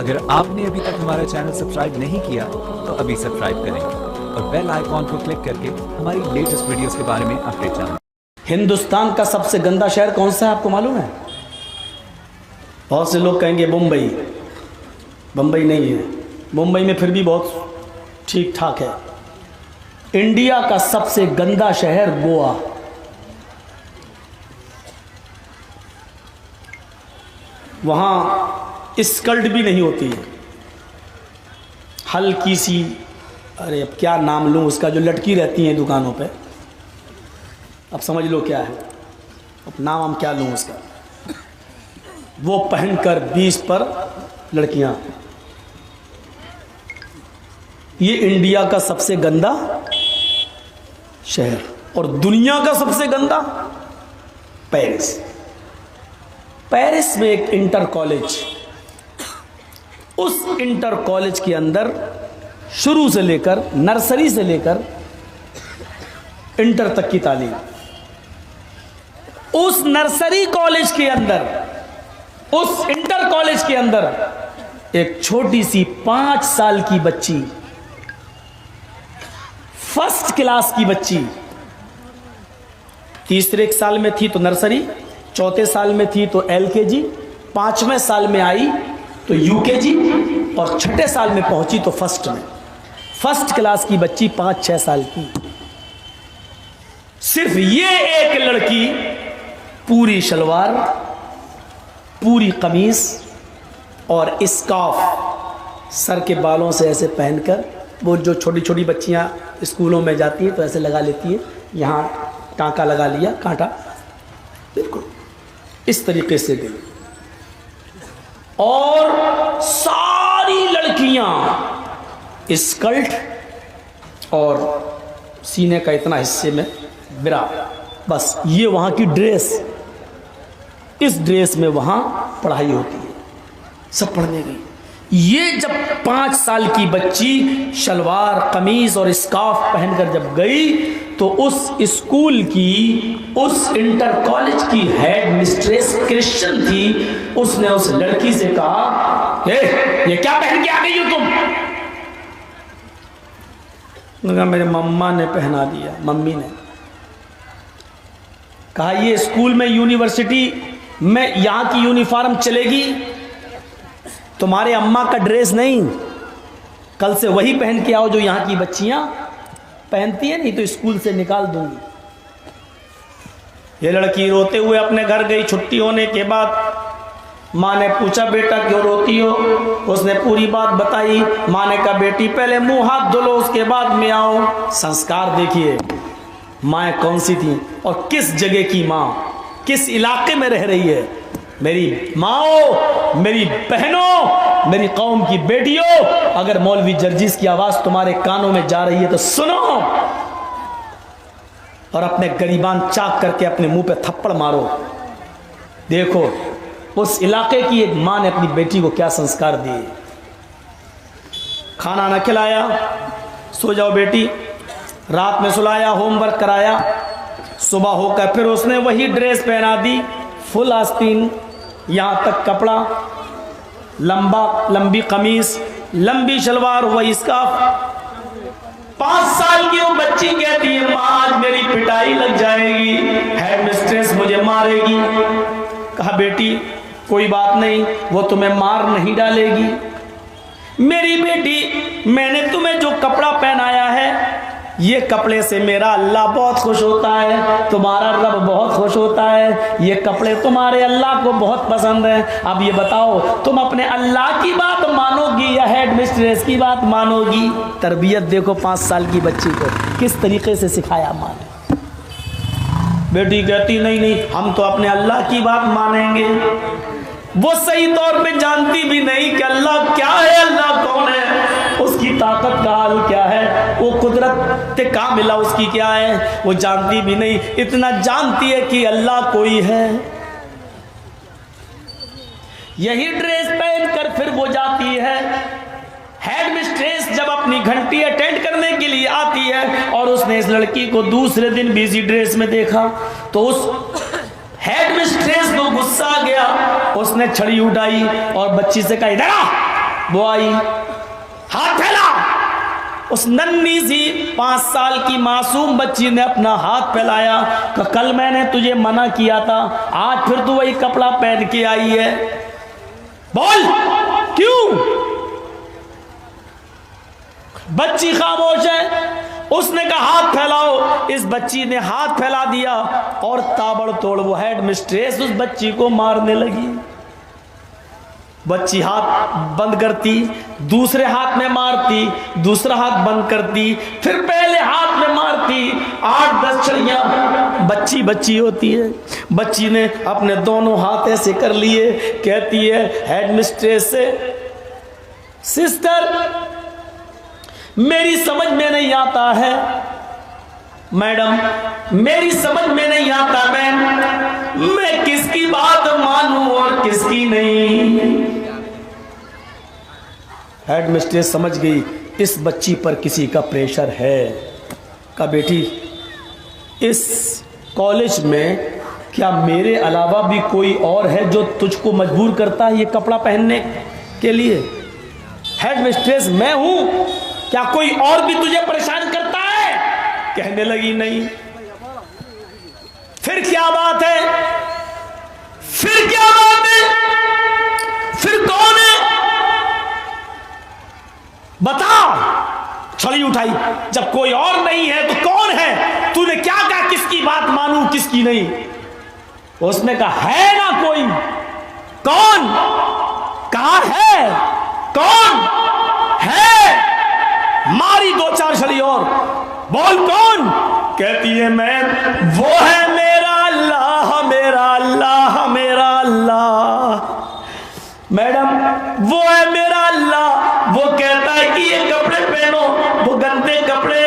अगर आपने अभी तक हमारा चैनल सब्सक्राइब नहीं किया तो अभी सब्सक्राइब करें और बेल आइकॉन को क्लिक करके हमारी लेटेस्ट वीडियोस के बारे में अपडेट जानें। हिंदुस्तान का सबसे गंदा शहर कौन सा है आपको मालूम है? बहुत से लोग कहेंगे मुंबई। मुंबई नहीं है, मुंबई में फिर भी बहुत ठीक ठाक है। इंडिया का सबसे गंदा शहर गोवा। वहाँ स्कर्ट भी नहीं होती है, हल्की सी, अरे अब क्या नाम लूँ उसका, जो लटकी रहती हैं दुकानों पे, अब समझ लो क्या है, अब नाम हम क्या लूँ उसका, वो पहनकर 20 पर लड़कियां। ये इंडिया का सबसे गंदा शहर। और दुनिया का सबसे गंदा पेरिस। पेरिस में एक इंटर कॉलेज, उस इंटर कॉलेज के अंदर शुरू से लेकर, नर्सरी से लेकर इंटर तक की तालीम। उस नर्सरी कॉलेज के अंदर, उस इंटर कॉलेज के अंदर एक छोटी सी 5 साल की बच्ची, फर्स्ट क्लास की बच्ची, तीसरे साल में थी तो नर्सरी, चौथे साल में थी तो LKG, 5वें साल में आई तो UKG और छठे साल में पहुंची तो फर्स्ट में। फर्स्ट क्लास की बच्ची 5-6 साल की। सिर्फ ये एक लड़की पूरी शलवार, पूरी कमीज और स्कार्फ सर के बालों से ऐसे पहनकर, वो जो छोटी छोटी बच्चियां स्कूलों में जाती हैं तो ऐसे लगा लेती हैं, यहाँ टाँका लगा लिया, कांटा, बिल्कुल इस तरीके से गई। और सारी लड़कियां स्कर्ट और सीने का इतना हिस्से में बिरा, बस ये वहाँ की ड्रेस, इस ड्रेस में वहाँ पढ़ाई होती है, सब पढ़ने गई। ये जब 5 साल की बच्ची शलवार, कमीज और स्कार्फ पहनकर जब गई तो उस स्कूल की, उस इंटर कॉलेज की हेड मिस्ट्रेस क्रिश्चियन थी। उसने उस लड़की से कहा, ये क्या पहन के आ गई हो तुम? कहा मेरे मम्मा ने पहना दिया, मम्मी ने। कहा ये स्कूल में, यूनिवर्सिटी में यहाँ की यूनिफॉर्म चलेगी, तुम्हारे अम्मा का ड्रेस नहीं। कल से वही पहन के आओ जो यहाँ की बच्चियां पहनती है, नहीं तो स्कूल से निकाल दूंगी। ये लड़की रोते हुए अपने घर गई। छुट्टी होने के बाद माँ ने पूछा, बेटा क्यों रोती हो? उसने पूरी बात बताई। माँ ने कहा, बेटी पहले मुंह हाथ धो लो, उसके बाद में आओ। संस्कार देखिए, माँ कौन सी थी और किस जगह की माँ, किस इलाके में रह रही है। मेरी माओ, मेरी बहनों, मेरी कौम की बेटियों, अगर मौलवी जर्जिस की आवाज तुम्हारे कानों में जा रही है तो सुनो और अपने गरीबान चाक करके अपने मुंह पे थप्पड़ मारो। देखो उस इलाके की एक मां ने अपनी बेटी को क्या संस्कार दिए। खाना न खिलाया, सो जाओ बेटी, रात में सुलाया, होमवर्क कराया, सुबह होकर फिर उसने वही ड्रेस पहना दी, फुल आस्तीन, यहाँ तक कपड़ा, लंबी कमीज, लंबी शलवार, वही स्कार्फ। 5 साल की वो बच्ची कहती है, माँ आज मेरी पिटाई लग जाएगी, हेड मिस्ट्रेस मुझे मारेगी। कहा बेटी कोई बात नहीं, वो तुम्हें मार नहीं डालेगी। मेरी बेटी, मैंने तुम्हें जो कपड़ा पहनाया है, ये कपड़े से मेरा अल्लाह बहुत खुश होता है, तुम्हारा रब बहुत खुश होता है, ये कपड़े तुम्हारे अल्लाह को बहुत पसंद है। अब ये बताओ, तुम अपने अल्लाह की बात मानोगी या हेड मिस्ट्रेस की बात मानोगी? तरबियत देखो 5 साल की बच्ची को किस तरीके से सिखाया माँ ने। बेटी कहती नहीं, हम तो अपने अल्लाह की बात मानेंगे। वो सही तौर पे जानती भी नहीं कि अल्लाह क्या है, अल्लाह कौन है, उसकी ताकत का हाल क्या है, वो कुदरत कामिला उसकी क्या है, वो जानती भी नहीं। इतना जानती है कि अल्लाह कोई है। यही ड्रेस पहनकर फिर वो जाती है। हेड मिस्ट्रेस जब अपनी घंटी अटेंड करने के लिए आती है और उसने इस लड़की को दूसरे दिन भी इसी ड्रेस में देखा तो उस हेड मिस्ट्रेस को गुस्सा आ गया। उसने छड़ी उठाई और बच्ची से कहा, इधर आ, वो आई, हाथ फैला। उस नन्ही सी 5 साल की मासूम बच्ची ने अपना हाथ फैलाया कि कल मैंने तुझे मना किया था, आज फिर तू वही कपड़ा पहन के आई है, बोल क्यों? बच्ची खामोश है। उसने कहा हाथ फैलाओ। इस बच्ची ने हाथ फैला दिया और ताबड़तोड़ वो हेड मिस्ट्रेस उस बच्ची को मारने लगी। बच्ची हाथ बंद करती, दूसरे हाथ में मारती, दूसरा हाथ बंद करती, फिर पहले हाथ में मारती। 8-10 छड़ियां। बच्ची बच्ची होती है। बच्ची ने अपने दोनों हाथ ऐसे कर लिए, कहती है हेड मिस्ट्रेस से, सिस्टर मेरी समझ में नहीं आता है, मैडम मेरी समझ में नहीं आता मैं किसकी बात मानूं और किसकी नहीं। हेड मिस्ट्रेस समझ गई इस बच्ची पर किसी का प्रेशर है। का बेटी इस कॉलेज में क्या मेरे अलावा भी कोई और है जो तुझको मजबूर करता है ये कपड़ा पहनने के लिए? हेड मिस्ट्रेस मैं हूं, क्या कोई और भी तुझे परेशान करता है? कहने लगी नहीं। फिर क्या बात है? फिर क्या बात है? फिर कौन है? बता। छड़ी उठाई। जब कोई और नहीं है तो कौन है? तूने क्या कहा किसकी बात मानूं किसकी नहीं? उसने कहा है ना कोई। कौन? कहा है कौन है? मारी 2-4 छड़ी और। बोल कौन? कहती है मैं। वो है मेरा अल्लाह, मेरा अल्लाह, मेरा अल्लाह। मैडम वो है मेरा अल्लाह। वो कहता है कि ये कपड़े पहनो। वो गंदे कपड़े,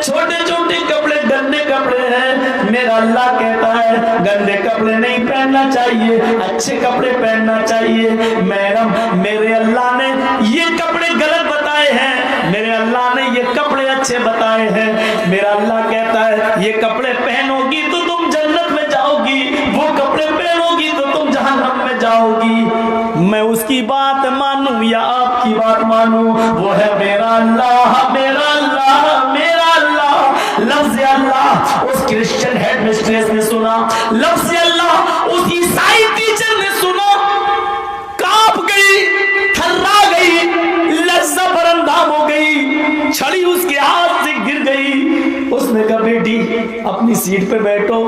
छोटे छोटे कपड़े, गंदे कपड़े हैं। मेरा अल्लाह कहता है गंदे कपड़े नहीं पहनना चाहिए, अच्छे कपड़े पहनना चाहिए। मैडम मेरे अल्लाह ने ये कपड़े गलत बताए हैं, मेरे अल्लाह ने ये कपड़े अच्छे बताए हैं। मेरा अल्लाह कहता है ये कपड़े पहनोगी तो तुम जन्नत में जाओगी, वो कपड़े पहनोगी तो तुम जहन्नम में जाओगी। मैं उसकी बात मानूं या आपकी बात मानूं? वो है मेरा अल्लाह, मेरा अल्लाह, मेरा अल्लाह। लफ्ज़ अल्लाह उस क्रिश्चियन हेड मिस्ट्रेस ने सुना, लफ्ज़ अल्लाह उस ईसाई टीचर ने सुना, कांप गई, थर्रा गई, लज्जा बरंदाम हो गई, छड़ी उसके हाथ से गिर गई। उसने कहा बेटी अपनी सीट पे बैठो।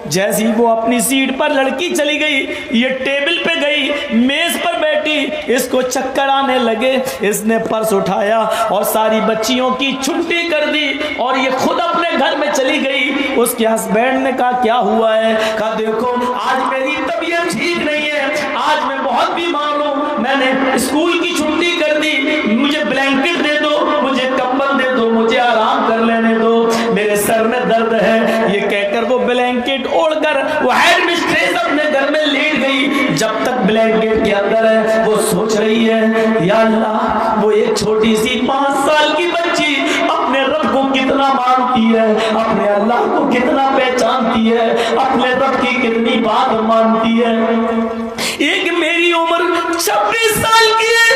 जैसे ही वो अपनी सीट पर लड़की चली गई, ये टेबल पे गई, मेज पर बैठी, इसको चक्कर आने लगे। इसने पर्स उठाया और सारी बच्चियों की छुट्टी कर दी और ये खुद अपने घर में चली गई। उसके हस्बैंड ने कहा क्या हुआ है? कहा देखो आज मेरी तबीयत ठीक नहीं है, आज मैं बहुत बीमार हूँ, मैंने स्कूल की छुट्टी कर दी, मुझे ब्लैंकेट दे दो, मुझे कंबल दे दो, मुझे आराम कर लेने दो, मेरे सर में दर्द है। ये कहकर वो ब्लैंकेट ओढ़कर वो हेड मिस्ट्रेस अपने घर में लेट गई। जब तक ब्लैंकेट के अंदर है वो सोच रही है या अल्लाह वो एक छोटी सी 5 साल की बच्ची अपने रब को कितना मानती है, अपने अल्लाह को कितना पहचानती है, अपने रब की कितनी बात मानती है। एक मेरी उम्र 26 साल की है,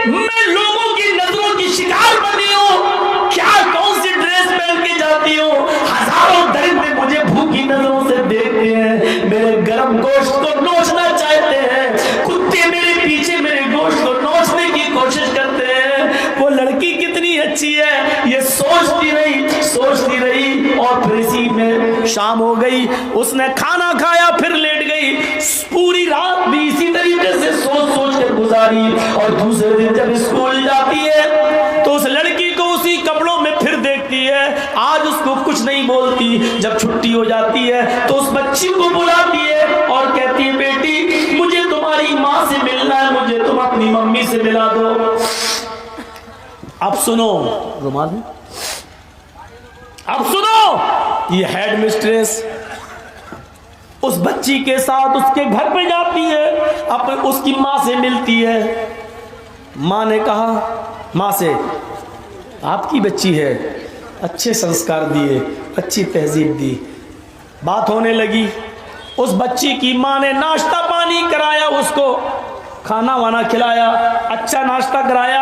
मैं लोगों की नजरों की शिकार बनी हूँ। क्या कौन सी ड्रेस पहन के जाती हूँ? हजारों दरिंदे मुझे भूखी नजरों से देखते हैं, मेरे गर्म गोश्त को नोचना चाहते हैं, कुत्ते मेरे पीछे मेरे गोश्त को नोचने की कोशिश करते हैं। वो लड़की कितनी अच्छी है ये सोचती रही और फिर इसी में शाम हो गई। उसने खाना खाया फिर लेट गई। पूरी रात भी इसी तरीके से सोच कर गुजारी और दूसरे दिन जब स्कूल जाती है तो उस लड़की को उसी कपड़ों में फिर देखती है। आज उसको कुछ नहीं बोलती। जब छुट्टी हो जाती है तो उस बच्ची को बुलाती है और कहती है बेटी मुझे तुम्हारी माँ से मिलना है, मुझे तुम अपनी मम्मी से मिला दो। अब सुनो रुमाल में, अब सुनो, ये हेड मिस्ट्रेस उस बच्ची के साथ उसके घर पे जाती है, अब उसकी माँ से मिलती है। माँ ने कहा माँ से आपकी बच्ची है, अच्छे संस्कार दिए, अच्छी तहजीब दी। बात होने लगी। उस बच्ची की माँ ने नाश्ता पानी कराया उसको खाना वाना खिलाया, अच्छा नाश्ता कराया।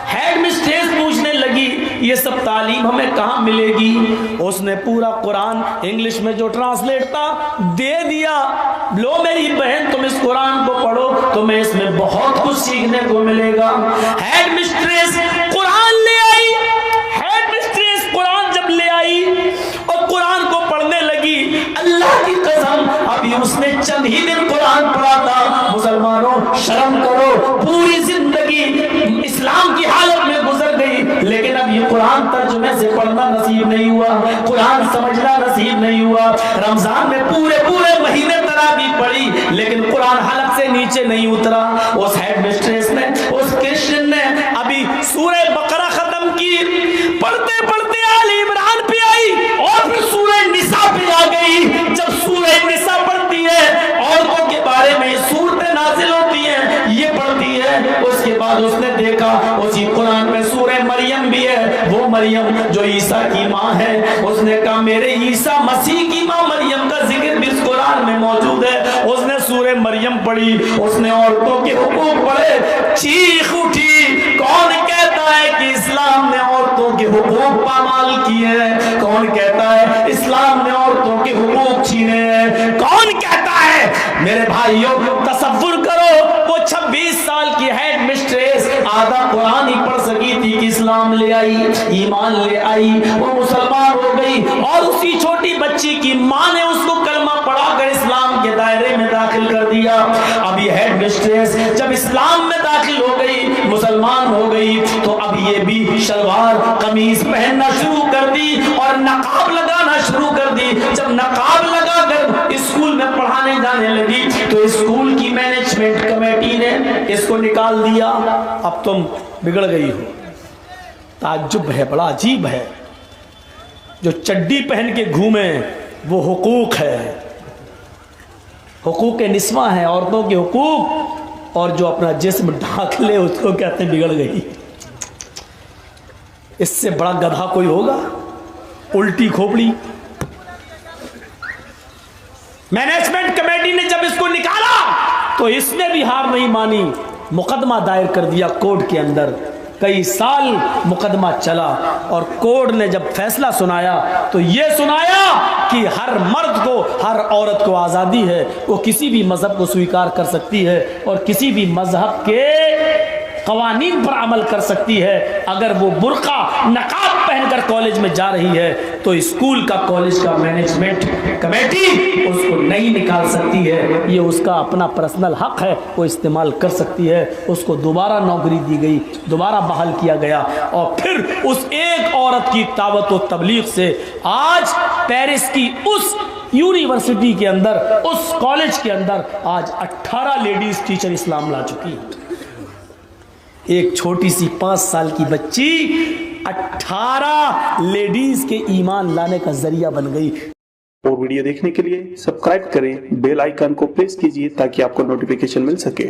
हेड मिस्ट्रेस पूछने लगी ये सब तालीम हमें कहाँ मिलेगी? उसने पूरा कुरान इंग्लिश में जो ट्रांसलेट था दे दिया। लो मेरी बहन, तुम इस कुरान को पढ़ो, तुम्हें इसमें बहुत कुछ सीखने को मिलेगा। हेड मिस्ट्रेस कुरान ले आई। हेड मिस्ट्रेस कुरान जब ले आई और कुरान को पढ़ने लगी, अल्लाह की कसम अभी उसने चंद ही दिन कुरान पढ़ा था। मुसलमानों शर्म करो, पूरी जिंदगी इस्लाम की हालत में गुजर गई, लेकिन अब ये कुरान तर्जुमे से पढ़ना नसीब नहीं हुआ, कुरान समझना नसीब नहीं हुआ। रमजान में पूरे पूरे महीने तरावी पढ़ी, लेकिन कुरान हलक से नीचे नहीं उतरा। उस हेड मिस्ट्रेस ने, उस क्रिश्चियन ने अभी सूरह बकरा खत्म की, पढ़ते पढ़ते आले इमरान पे आई और फिर सूरह निसा पे आ गई। जब सूरह निसा पढ़ती है, औरतों के बारे में सूरतें नाजिल होती हैं, ये पढ़ती है। उसके बाद उसने देखा उसी कुरान में सूरह मरियम भी है, वो मरियम जो ईसा की माँ है। उसने कहा मेरे ईसा मसीह की माँ मरियम का जिक्र भी इस कुरान में मौजूद है। उसने सूरह मरियम पढ़ी, उसने औरतों के हुकूक पढ़े, चीख उठी। कौन कहता है कि इस्लाम ने औरतों के हुकूक पामाल किए हैं? कौन कहता है इस्लाम ने औरतों के हुकूक छीने हैं? कौन कहता है? मेरे भाइयों तसव्वुर करो, वो 26 साल की हेड मिस्ट्रेस आधा कुरान ही पढ़ सकी थी कि इस्लाम ले आई, ईमान ले आई, वो मुसलमान हो गई। और उसी छोटी बच्ची की माँ ने उसको कलमा पढ़ाकर इस्लाम के दायरे में दाखिल कर दिया। अभी हेड मिस्ट्रेस जब इस्लाम में दाखिल हो गई, मुसलमान हो गई, तो अब ये भी शलवार कमीज पहनना शुरू कर दी और नकाब लगाना शुरू कर दी। जब नकाब लगाकर स्कूल में पढ़ाने जाने लगी, तो स्कूल की मैनेजमेंट कमेटी ने इसको निकाल दिया। अब तुम बिगड़ गई हो। ताज्जुब है, बड़ा अजीब है। जो चड्डी पहन के घूमे वो हुकूक है, हुकूक निस्वा है, औरतों के हुकूक। और जो अपना जिस्म ढाक ले उसको कहते हैं बिगड़ गई। इससे बड़ा गधा कोई होगा? उल्टी खोपड़ी। मैनेजमेंट कमेटी ने जब इसको निकाला तो इसने भी हार नहीं मानी, मुकदमा दायर कर दिया कोर्ट के अंदर। कई साल मुकदमा चला और कोर्ट ने जब फैसला सुनाया तो ये सुनाया कि हर मर्द को, हर औरत को आज़ादी है, वो किसी भी मजहब को स्वीकार कर सकती है और किसी भी मजहब के कवानीन पर अमल कर सकती है। अगर वो बुर्का नकाब पहनकर कॉलेज में जा रही है तो स्कूल का, कॉलेज का मैनेजमेंट कमेटी उसको नहीं निकाल सकती है। ये उसका अपना पर्सनल हक है, वो इस्तेमाल कर सकती है। उसको दोबारा नौकरी दी गई, दोबारा बहाल किया गया और फिर उस एक औरत की दावत व तबलीग से आज पेरिस की उस यूनिवर्सिटी के अंदर, उस कॉलेज के अंदर आज 18 लेडीज टीचर इस्लाम ला चुकी है। एक छोटी सी 5 साल की बच्ची 18 लेडीज के ईमान लाने का जरिया बन गई। और वीडियो देखने के लिए सब्सक्राइब करें, बेल आइकन को प्रेस कीजिए ताकि आपको नोटिफिकेशन मिल सके।